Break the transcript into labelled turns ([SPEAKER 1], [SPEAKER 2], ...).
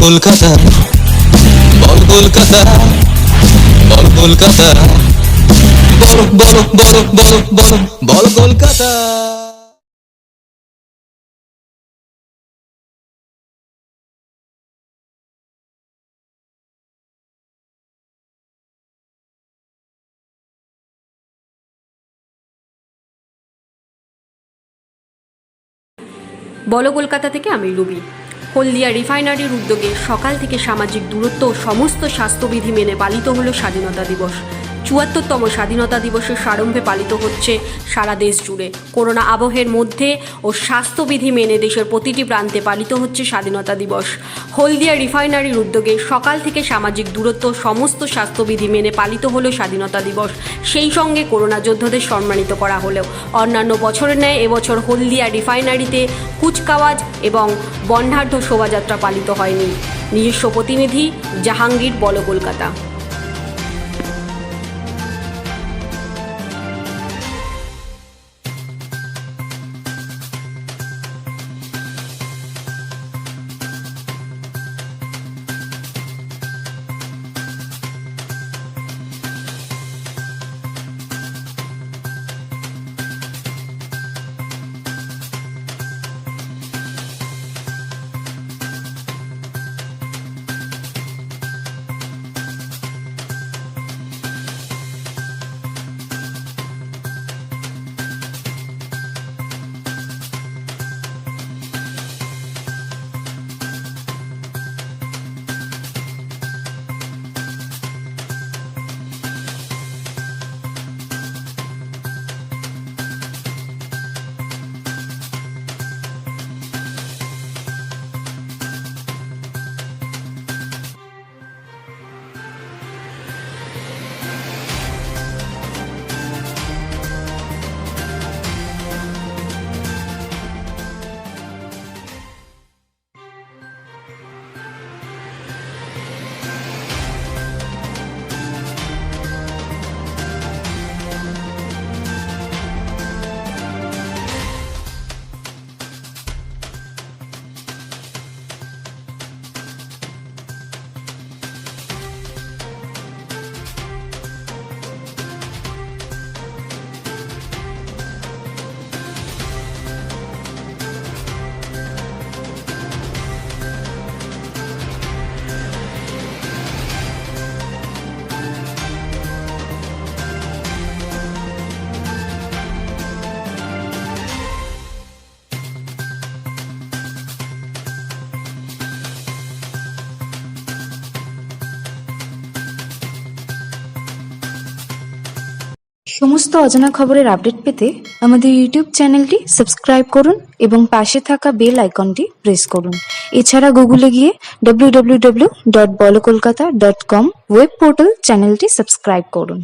[SPEAKER 1] কলকাতা, বল কলকাতা, বল কলকাতা, বল বল বল বল বল বল কলকাতা।
[SPEAKER 2] বলো কলকাতা থেকে আমি রুবি। হলদিয়া রিফাইনারির উদ্যোগে সকাল থেকে সামাজিক দূরত্ব ও সমস্ত স্বাস্থ্যবিধি মেনে পালিত হলো স্বাধীনতা দিবস। ৭৪তম স্বাধীনতা দিবসের প্রারম্ভে পালিত হচ্ছে সারা দেশ জুড়ে। করোনা আবহের মধ্যে ও স্বাস্থ্যবিধি মেনে দেশের প্রতিটি প্রান্তে পালিত হচ্ছে স্বাধীনতা দিবস। হলদিয়া রিফাইনারির উদ্যোগে সকাল থেকে সামাজিক দূরত্ব সমস্ত স্বাস্থ্যবিধি মেনে পালিত হলো স্বাধীনতা দিবস। সেই সঙ্গে করোনা যোদ্ধাদের সম্মানিত করা হলেও অন্যান্য বছরের ন্যায় এবছর হলদিয়া রিফাইনারিতে কুচকাওয়াজ এবং বর্ণাঢ্য শোভাযাত্রা পালিত হয়নি। নিজস্ব প্রতিনিধি জাহাঙ্গীর, বলো কলকাতা।
[SPEAKER 3] সমস্ত অজানা খবরের আপডেট পেতে আমাদের ইউটিউব চ্যানেলটি সাবস্ক্রাইব করুন এবং পাশে থাকা বেল আইকনটি প্রেস করুন। এছাড়া গুগলে গিয়ে www.bolokolkata.com ওয়েব পোর্টাল চ্যানেলটি সাবস্ক্রাইব করুন।